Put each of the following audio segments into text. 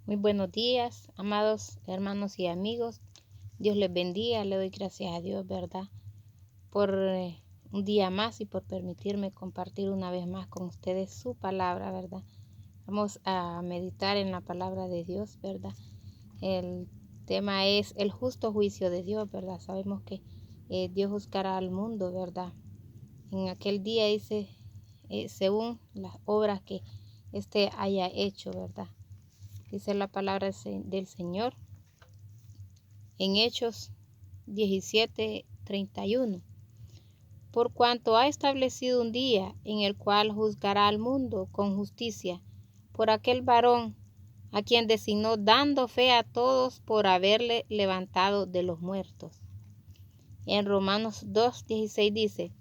Muy buenos días, amados hermanos y amigos. Dios les bendiga. Le doy gracias a Dios, ¿verdad? Por un día más y por permitirme compartir una vez más con ustedes su palabra, ¿verdad? Vamos a meditar en la palabra de Dios, ¿verdad? El tema es el justo juicio de Dios, ¿verdad? Sabemos que Dios juzgará al mundo, ¿verdad? En aquel día dice, según las obras que éste haya hecho, ¿verdad? Dice la palabra del Señor en Hechos 17:31. Por cuanto ha establecido un día en el cual juzgará al mundo con justicia por aquel varón a quien designó, dando fe a todos por haberle levantado de los muertos. En Romanos 2:16 dice,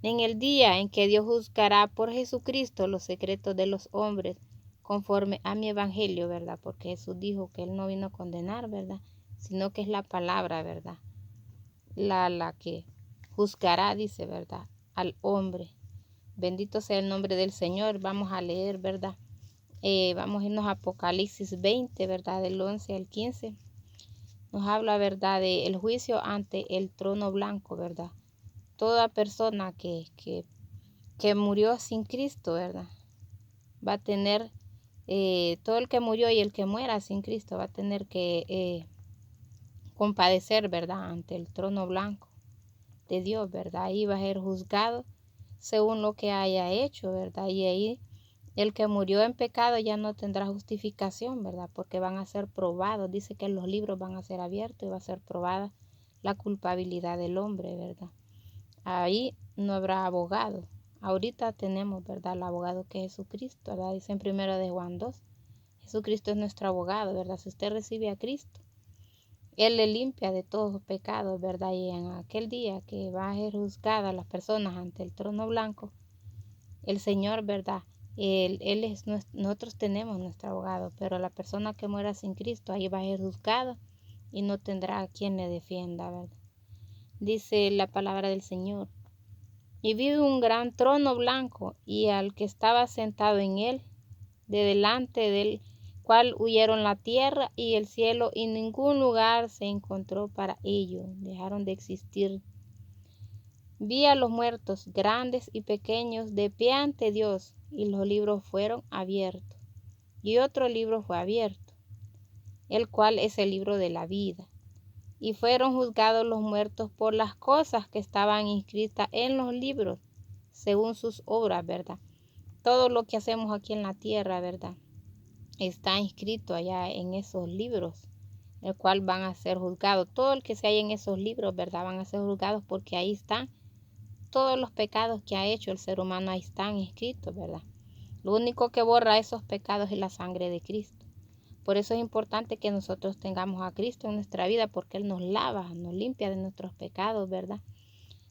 en el día en que Dios juzgará por Jesucristo los secretos de los hombres, conforme a mi evangelio, ¿verdad? Porque Jesús dijo que Él no vino a condenar, ¿verdad? Sino que es la palabra, ¿verdad? La que juzgará, dice, ¿verdad? Al hombre. Bendito sea el nombre del Señor. Vamos a leer, ¿verdad? Vamos a irnos a Apocalipsis 20, ¿verdad? Del 11 al 15. Nos habla, ¿verdad? De el juicio ante el trono blanco, ¿verdad? Toda persona que murió sin Cristo, ¿verdad? Va a tener, todo el que murió y el que muera sin Cristo va a tener que compadecer, ¿verdad? Ante el trono blanco de Dios, ¿verdad? Ahí va a ser juzgado según lo que haya hecho, ¿verdad? Y ahí el que murió en pecado ya no tendrá justificación, ¿verdad? Porque van a ser probados. Dice que los libros van a ser abiertos y va a ser probada la culpabilidad del hombre, ¿verdad? Ahí no habrá abogado. Ahorita tenemos, ¿verdad? El abogado que es Jesucristo, ¿verdad? Dice en 1 de Juan 2. Jesucristo es nuestro abogado, ¿verdad? Si usted recibe a Cristo, Él le limpia de todos los pecados, ¿verdad? Y en aquel día que va a ser juzgada a las personas ante el trono blanco, el Señor, ¿verdad? Él es nosotros tenemos nuestro abogado, pero la persona que muera sin Cristo, ahí va a ser juzgada y no tendrá a quien le defienda, ¿verdad? Dice la palabra del Señor. Y vi un gran trono blanco y al que estaba sentado en él, de delante del cual huyeron la tierra y el cielo, y ningún lugar se encontró para ellos. Dejaron de existir. Vi a los muertos, grandes y pequeños, de pie ante Dios, y los libros fueron abiertos. Y otro libro fue abierto, el cual es el libro de la vida. Y fueron juzgados los muertos por las cosas que estaban inscritas en los libros, según sus obras, ¿verdad? Todo lo que hacemos aquí en la tierra, ¿verdad? Está inscrito allá en esos libros, el cual van a ser juzgados. Todo el que se halla en esos libros, ¿verdad? Van a ser juzgados porque ahí están todos los pecados que ha hecho el ser humano, ahí están escritos, ¿verdad? Lo único que borra esos pecados es la sangre de Cristo. Por eso es importante que nosotros tengamos a Cristo en nuestra vida, porque Él nos lava, nos limpia de nuestros pecados, ¿verdad?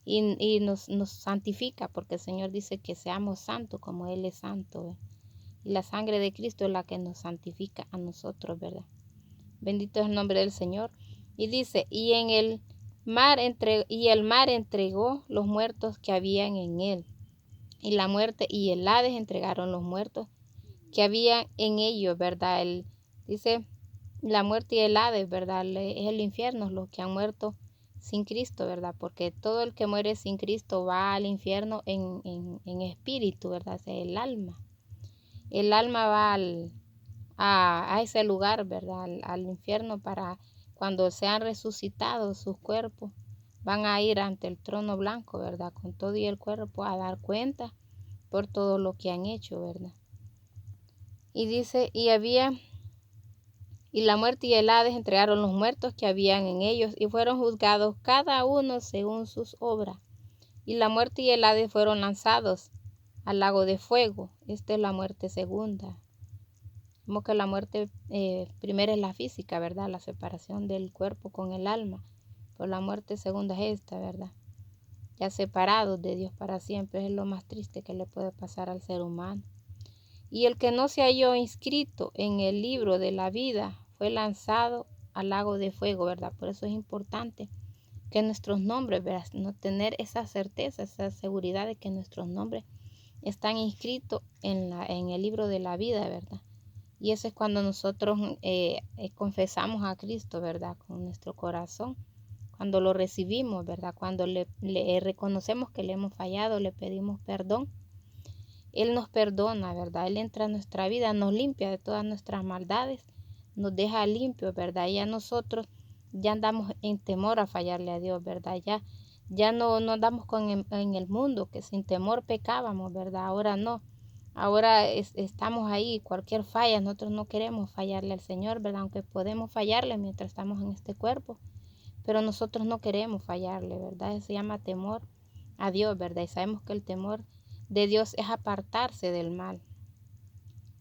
Y nos santifica, porque el Señor dice que seamos santos como Él es santo, ¿verdad? Y la sangre de Cristo es la que nos santifica a nosotros, ¿verdad? Bendito es el nombre del Señor. Y dice, y el mar entregó los muertos que habían en él. Y la muerte y el Hades entregaron los muertos que habían en ellos, ¿verdad? Dice, la muerte y el Hades, ¿verdad? Es el infierno, los que han muerto sin Cristo, ¿verdad? Porque todo el que muere sin Cristo va al infierno en espíritu, ¿verdad? Es el alma. El alma va a ese lugar, ¿verdad? Al infierno, para cuando sean resucitados sus cuerpos, van a ir ante el trono blanco, ¿verdad? Con todo y el cuerpo a dar cuenta por todo lo que han hecho, ¿verdad? Y dice, y la muerte y el Hades entregaron los muertos que habían en ellos y fueron juzgados cada uno según sus obras. Y la muerte y el Hades fueron lanzados al lago de fuego. Esta es la muerte segunda. Como que la muerte primera es la física, ¿verdad? La separación del cuerpo con el alma. Pero la muerte segunda es esta, ¿verdad? Ya separados de Dios para siempre. Es lo más triste que le puede pasar al ser humano. Y el que no se halló inscrito en el libro de la vida fue lanzado al lago de fuego, ¿verdad? Por eso es importante que nuestros nombres, ¿verdad? No tener esa certeza, esa seguridad de que nuestros nombres están inscritos en el libro de la vida, ¿verdad? Y eso es cuando nosotros confesamos a Cristo, ¿verdad? Con nuestro corazón. Cuando lo recibimos, ¿verdad? Cuando le reconocemos que le hemos fallado, le pedimos perdón. Él nos perdona, ¿verdad? Él entra a nuestra vida, nos limpia de todas nuestras maldades, nos deja limpios, ¿verdad? Ya nosotros ya andamos en temor a fallarle a Dios, ¿verdad? Ya no andamos en el mundo, que sin temor pecábamos, ¿verdad? Ahora no. Ahora estamos ahí, cualquier falla, nosotros no queremos fallarle al Señor, ¿verdad? Aunque podemos fallarle mientras estamos en este cuerpo, pero nosotros no queremos fallarle, ¿verdad? Eso se llama temor a Dios, ¿verdad? Y sabemos que el temor de Dios es apartarse del mal,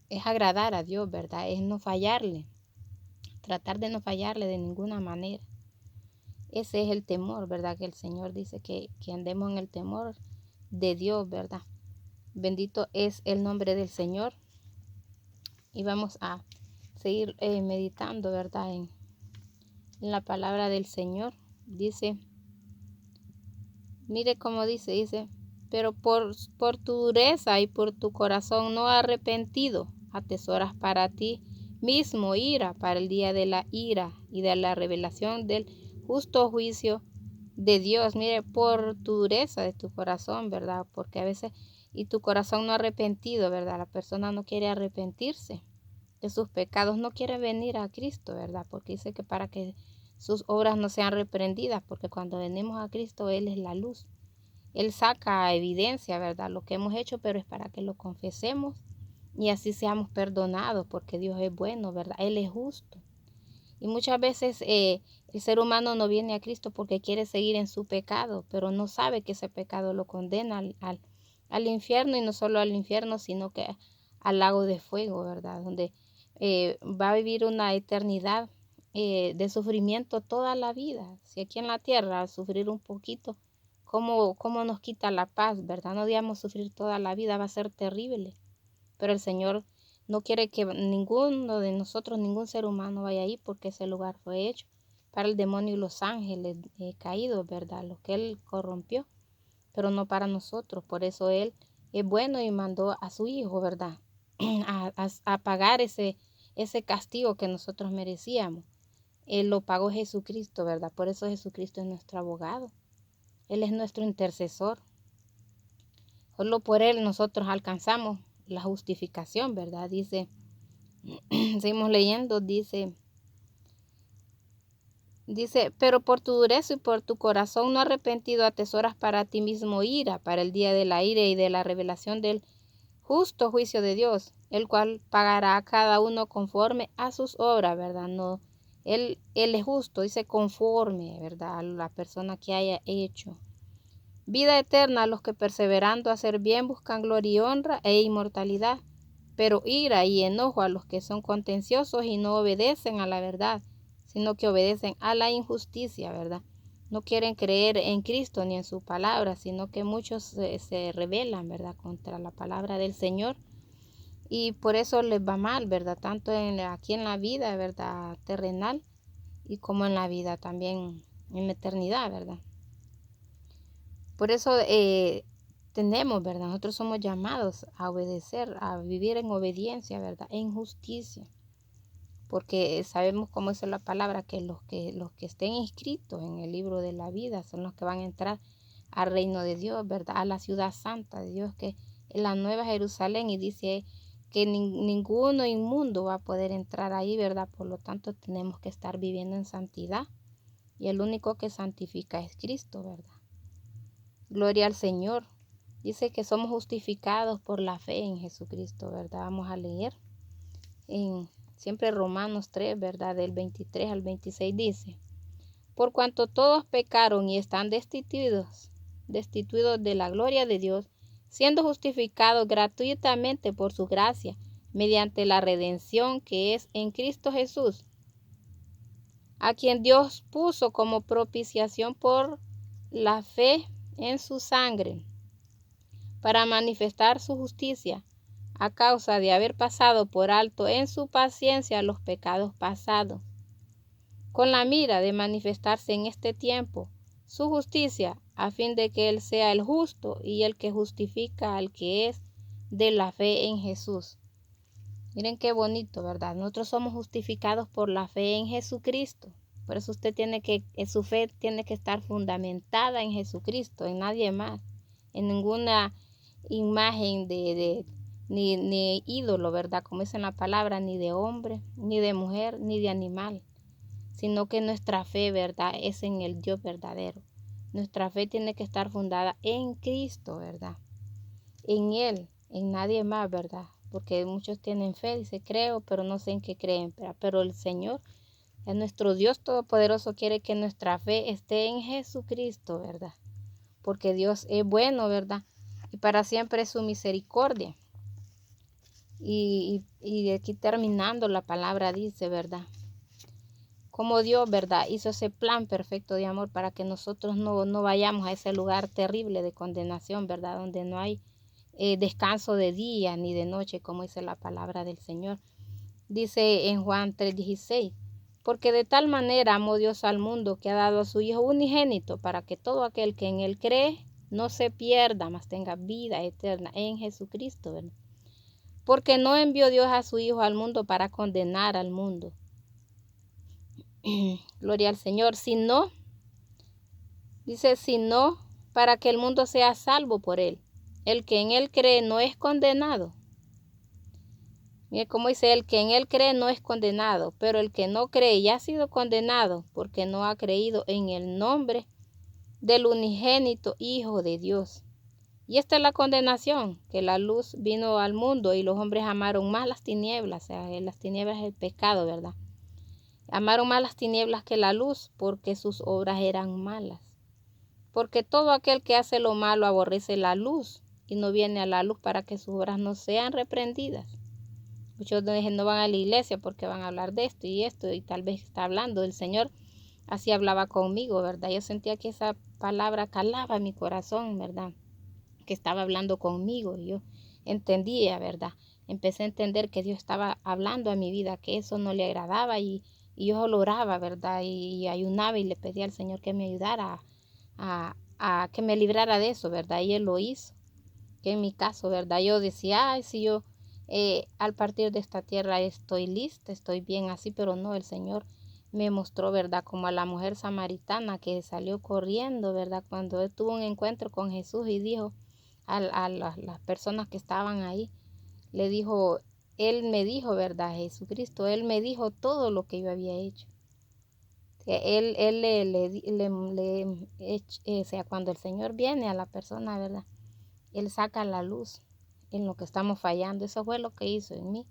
es agradar a Dios, ¿verdad? Es no fallarle, tratar de no fallarle de ninguna manera. Ese es el temor, ¿verdad? Que el Señor dice que andemos en el temor de Dios, ¿verdad? Bendito es el nombre del Señor. Y vamos a seguir meditando, ¿verdad? En la palabra del Señor. Dice, mire cómo dice, pero por tu dureza y por tu corazón no arrepentido, atesoras para ti mismo ira para el día de la ira y de la revelación del justo juicio de Dios. Mire, por tu dureza de tu corazón, ¿verdad? Porque a veces, y tu corazón no arrepentido, ¿verdad? La persona no quiere arrepentirse de sus pecados, no quiere venir a Cristo, ¿verdad? Porque dice que para que sus obras no sean reprendidas, porque cuando venimos a Cristo, Él es la luz. Él saca a evidencia, ¿verdad? Lo que hemos hecho, pero es para que lo confesemos y así seamos perdonados, porque Dios es bueno, ¿verdad? Él es justo. Y muchas veces el ser humano no viene a Cristo porque quiere seguir en su pecado, pero no sabe que ese pecado lo condena al infierno, y no solo al infierno, sino que al lago de fuego, ¿verdad? Donde va a vivir una eternidad de sufrimiento toda la vida. Si aquí en la tierra al sufrir un poquito, ¿cómo nos quita la paz, verdad? No digamos sufrir toda la vida, va a ser terrible. Pero el Señor no quiere que ninguno de nosotros, ningún ser humano vaya ahí, porque ese lugar fue hecho para el demonio y los ángeles caídos, ¿verdad? Los que Él corrompió, pero no para nosotros. Por eso Él es bueno y mandó a su Hijo, ¿verdad? a pagar ese castigo que nosotros merecíamos. Él lo pagó Jesucristo, ¿verdad? Por eso Jesucristo es nuestro abogado. Él es nuestro intercesor. Solo por Él nosotros alcanzamos la justificación, ¿verdad? Dice, seguimos leyendo, dice, pero por tu dureza y por tu corazón no arrepentido atesoras para ti mismo ira, para el día de la ira y de la revelación del justo juicio de Dios, el cual pagará a cada uno conforme a sus obras, ¿verdad? No, Él es justo, dice conforme, ¿verdad? A la persona que haya hecho. Vida eterna a los que perseverando a hacer bien buscan gloria y honra e inmortalidad, pero ira y enojo a los que son contenciosos y no obedecen a la verdad, sino que obedecen a la injusticia, ¿verdad? No quieren creer en Cristo ni en su palabra, sino que muchos se rebelan, ¿verdad? Contra la palabra del Señor, y por eso les va mal, ¿verdad? Tanto aquí en la vida, ¿verdad? Terrenal, y como en la vida también en la eternidad, ¿verdad? Por eso tenemos, ¿verdad? Nosotros somos llamados a obedecer, a vivir en obediencia, ¿verdad? En justicia. Porque sabemos, como dice la palabra, que los que estén inscritos en el libro de la vida son los que van a entrar al reino de Dios, ¿verdad? A la ciudad santa de Dios, que es la nueva Jerusalén, y dice que ninguno inmundo va a poder entrar ahí, ¿verdad? Por lo tanto, tenemos que estar viviendo en santidad, y el único que santifica es Cristo, ¿verdad? Gloria al Señor. Dice que somos justificados por la fe en Jesucristo, ¿verdad? Vamos a leer en siempre Romanos 3, ¿verdad? Del 23 al 26 dice, por cuanto todos pecaron y están destituidos de la gloria de Dios, siendo justificados gratuitamente por su gracia, mediante la redención que es en Cristo Jesús, a quien Dios puso como propiciación por la fe en su sangre, para manifestar su justicia, a causa de haber pasado por alto en su paciencia los pecados pasados, con la mira de manifestarse en este tiempo su justicia, a fin de que Él sea el justo y el que justifica al que es de la fe en Jesús. Miren qué bonito, ¿verdad? Nosotros somos justificados por la fe en Jesucristo. Por eso su fe tiene que estar fundamentada en Jesucristo, en nadie más, en ninguna imagen ni ídolo, ¿verdad? Como dice en la palabra, ni de hombre, ni de mujer, ni de animal, sino que nuestra fe, ¿verdad? Es en el Dios verdadero. Nuestra fe tiene que estar fundada en Cristo, ¿verdad? En Él, en nadie más, ¿verdad? Porque muchos tienen fe, dice creo, pero no sé en qué creen, ¿verdad? Pero el Señor, nuestro Dios Todopoderoso, quiere que nuestra fe esté en Jesucristo, ¿verdad? Porque Dios es bueno, ¿verdad? Y para siempre es su misericordia. Y aquí terminando la palabra dice, ¿verdad? Como Dios, ¿verdad? Hizo ese plan perfecto de amor para que nosotros no vayamos a ese lugar terrible de condenación, ¿verdad? Donde no hay descanso de día ni de noche, como dice la palabra del Señor. Dice en Juan 3:16, porque de tal manera amó Dios al mundo que ha dado a su Hijo unigénito para que todo aquel que en Él cree no se pierda, mas tenga vida eterna en Jesucristo, ¿verdad? Porque no envió Dios a su Hijo al mundo para condenar al mundo. Gloria al Señor, sino para que el mundo sea salvo por Él. El que en Él cree no es condenado. Mire cómo dice, el que en Él cree no es condenado, pero el que no cree ya ha sido condenado porque no ha creído en el nombre del unigénito Hijo de Dios. Y esta es la condenación, que la luz vino al mundo y los hombres amaron más las tinieblas, o sea, las tinieblas es el pecado, ¿verdad? Amaron más las tinieblas que la luz porque sus obras eran malas. Porque todo aquel que hace lo malo aborrece la luz y no viene a la luz para que sus obras no sean reprendidas. Muchos no van a la iglesia porque van a hablar de esto y tal vez está hablando del Señor. Así hablaba conmigo, ¿verdad? Yo sentía que esa palabra calaba en mi corazón, ¿verdad? Que estaba hablando conmigo y yo entendía, ¿verdad? Empecé a entender que Dios estaba hablando a mi vida, que eso no le agradaba y yo lo oraba, ¿verdad? Y ayunaba y le pedía al Señor que me ayudara a que me librara de eso, ¿verdad? Y Él lo hizo. Que en mi caso, ¿verdad? Yo decía, ay, si yo al partir de esta tierra estoy lista, estoy bien así, pero no, el Señor me mostró, ¿verdad? Como a la mujer samaritana que salió corriendo, ¿verdad? Cuando él tuvo un encuentro con Jesús y dijo a las personas que estaban ahí, le dijo, Él me dijo, ¿verdad? Jesucristo, Él me dijo todo lo que yo había hecho. O sea, cuando el Señor viene a la persona, ¿verdad? Él saca la luz en lo que estamos fallando. Eso fue lo que hizo en mí.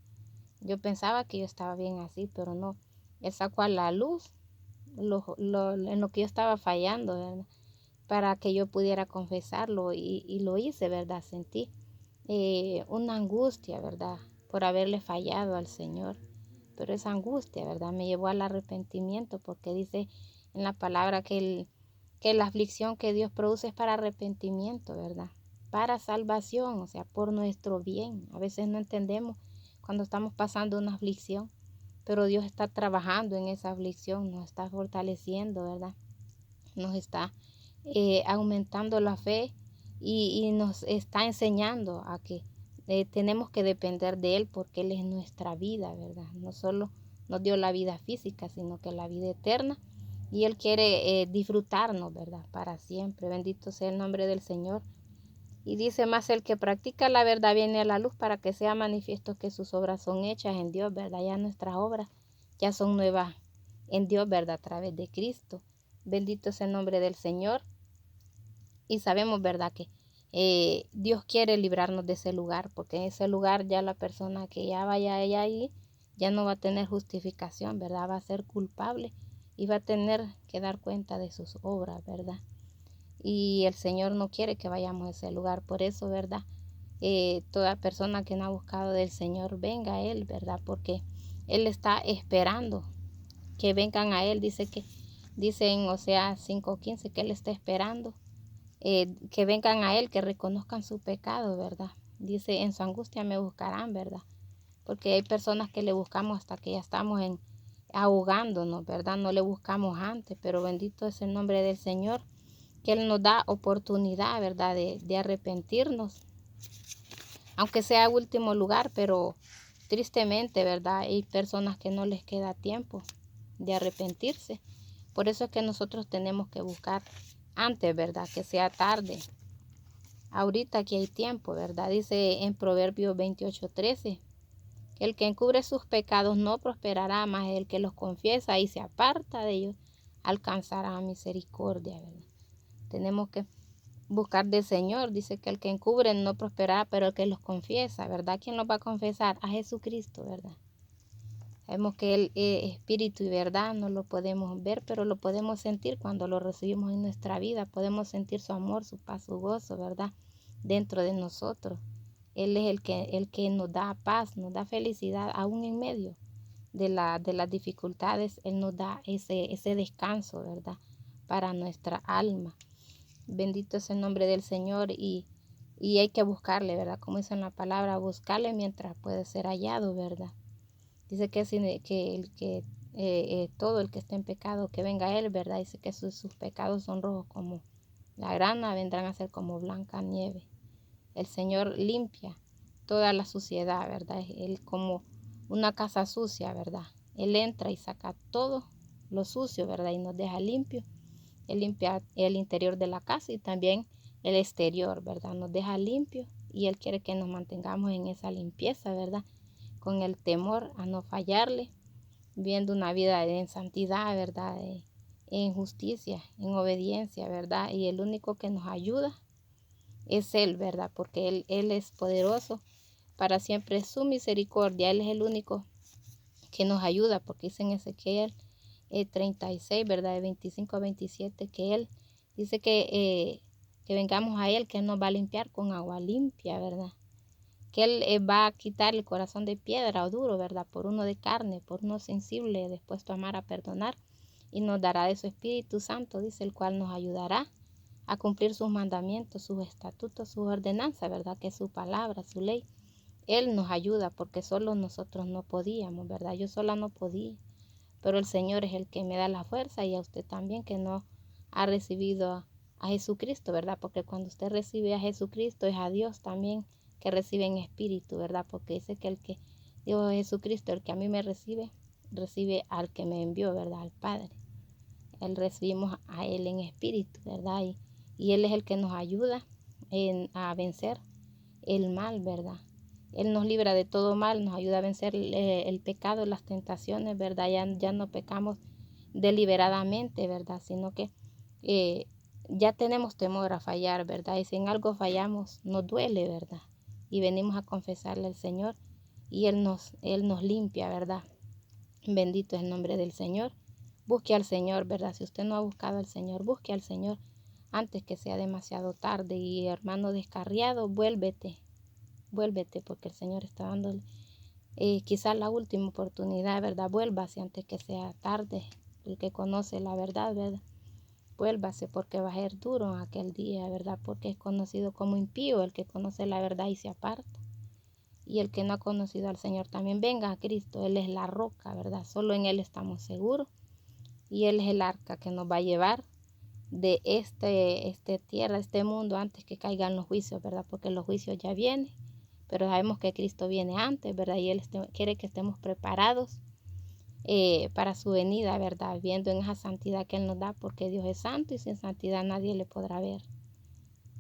Yo pensaba que yo estaba bien así, pero no. Él sacó a la luz en lo que yo estaba fallando, ¿verdad? Para que yo pudiera confesarlo y lo hice, ¿verdad? Sentí una angustia, ¿verdad? Por haberle fallado al Señor. Pero esa angustia, ¿verdad? Me llevó al arrepentimiento porque dice en la palabra que la aflicción que Dios produce es para arrepentimiento, ¿verdad? Para salvación, o sea, por nuestro bien. A veces no entendemos cuando estamos pasando una aflicción, pero Dios está trabajando en esa aflicción, nos está fortaleciendo, ¿verdad? Nos está aumentando la fe y nos está enseñando a que tenemos que depender de Él porque Él es nuestra vida, ¿verdad? No solo nos dio la vida física, sino que la vida eterna. Y Él quiere disfrutarnos, ¿verdad? Para siempre. Bendito sea el nombre del Señor. Y dice más, el que practica la verdad viene a la luz para que sea manifiesto que sus obras son hechas en Dios, ¿verdad? Ya nuestras obras ya son nuevas en Dios, ¿verdad? A través de Cristo. Bendito sea el nombre del Señor. Y sabemos, ¿verdad? Que Dios quiere librarnos de ese lugar, porque en ese lugar ya la persona que ya vaya allá ahí ya no va a tener justificación, ¿verdad? Va a ser culpable y va a tener que dar cuenta de sus obras, ¿verdad? Y el Señor no quiere que vayamos a ese lugar, por eso, ¿verdad? Toda persona que no ha buscado del Señor, venga a Él, ¿verdad? Porque Él está esperando que vengan a Él. Dice en Oseas 5:15 que Él está esperando que vengan a Él, que reconozcan su pecado, ¿verdad? Dice, en su angustia me buscarán, ¿verdad? Porque hay personas que le buscamos hasta que ya estamos ahogándonos, ¿verdad? No le buscamos antes, pero bendito es el nombre del Señor, que Él nos da oportunidad, ¿verdad? De arrepentirnos, aunque sea último lugar, pero tristemente, ¿verdad? Hay personas que no les queda tiempo de arrepentirse. Por eso es que nosotros tenemos que buscar antes, ¿verdad? Que sea tarde. Ahorita aquí hay tiempo, ¿verdad? Dice en Proverbios 28:13, que el que encubre sus pecados no prosperará, mas el que los confiesa y se aparta de ellos alcanzará misericordia, ¿verdad? Tenemos que buscar del Señor. Dice que el que encubre no prosperará, pero el que los confiesa, ¿verdad? ¿Quién los va a confesar? A Jesucristo, ¿verdad? Sabemos que Él es espíritu y verdad, no lo podemos ver, pero lo podemos sentir cuando lo recibimos en nuestra vida. Podemos sentir su amor, su paz, su gozo, ¿verdad? Dentro de nosotros. Él es el que nos da paz, nos da felicidad, aún en medio de las dificultades. Él nos da ese descanso, ¿verdad? Para nuestra alma. Bendito es el nombre del Señor y hay que buscarle, ¿verdad? Como dice en la palabra, buscarle mientras puede ser hallado, ¿verdad? Dice que todo el que esté en pecado, que venga a Él, ¿verdad? Dice que sus pecados son rojos como la grana, vendrán a ser como blanca nieve. El Señor limpia toda la suciedad, ¿verdad? Él como una casa sucia, ¿verdad? Él entra y saca todo lo sucio, ¿verdad? Y nos deja limpio. Él limpia el interior de la casa y también el exterior, ¿verdad? Nos deja limpio y Él quiere que nos mantengamos en esa limpieza, ¿verdad? Con el temor a no fallarle, viviendo una vida en santidad, ¿verdad? En justicia, en obediencia, ¿verdad? Y el único que nos ayuda es Él, ¿verdad? Porque Él es poderoso para siempre su misericordia. Él es el único que nos ayuda, porque dice en Ezequiel 36, ¿verdad? De 25 a 27, que Él dice que vengamos a Él, que Él nos va a limpiar con agua limpia, ¿verdad? Que Él va a quitar el corazón de piedra o duro, ¿verdad? Por uno de carne, por uno sensible, dispuesto a amar, a perdonar. Y nos dará de su Espíritu Santo, dice, el cual nos ayudará a cumplir sus mandamientos, sus estatutos, sus ordenanzas, ¿verdad? Que es su palabra, su ley. Él nos ayuda porque solo nosotros no podíamos, ¿verdad? Yo sola no podía, pero el Señor es el que me da la fuerza y a usted también que no ha recibido a Jesucristo, ¿verdad? Porque cuando usted recibe a Jesucristo es a Dios también que recibe en espíritu, ¿verdad? Porque dice que el que dijo Jesucristo, el que a mí me recibe, recibe al que me envió, ¿verdad? Al Padre. Él recibimos a Él en espíritu, ¿verdad? Y Él es el que nos ayuda a vencer el mal, ¿verdad? Él nos libra de todo mal, nos ayuda a vencer el pecado, las tentaciones, ¿verdad? Ya no pecamos deliberadamente, ¿verdad? Sino que ya tenemos temor a fallar, ¿verdad? Y si en algo fallamos, nos duele, ¿verdad? Y venimos a confesarle al Señor y Él nos limpia, ¿verdad? Bendito es el nombre del Señor. Busque al Señor, ¿verdad? Si usted no ha buscado al Señor, busque al Señor antes que sea demasiado tarde. Y hermano descarriado, vuélvete, porque el Señor está dándole quizás la última oportunidad, ¿verdad? Vuélvase antes que sea tarde. El que conoce la verdad, ¿verdad? Vuélvase porque va a ser duro aquel día, ¿verdad? Porque es conocido como impío el que conoce la verdad y se aparta. Y el que no ha conocido al Señor también venga a Cristo. Él es la roca, ¿verdad? Solo en Él estamos seguros. Y Él es el arca que nos va a llevar de este tierra, este mundo, antes que caigan los juicios, ¿verdad? Porque los juicios ya vienen. Pero sabemos que Cristo viene antes, ¿verdad? Y Él quiere que estemos preparados para su venida, ¿verdad? Viendo en esa santidad que Él nos da, porque Dios es santo y sin santidad nadie le podrá ver.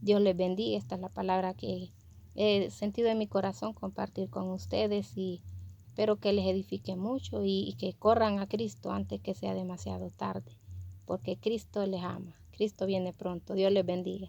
Dios les bendiga. Esta es la palabra que he sentido en mi corazón compartir con ustedes y espero que les edifique mucho y que corran a Cristo antes que sea demasiado tarde, porque Cristo les ama. Cristo viene pronto. Dios les bendiga.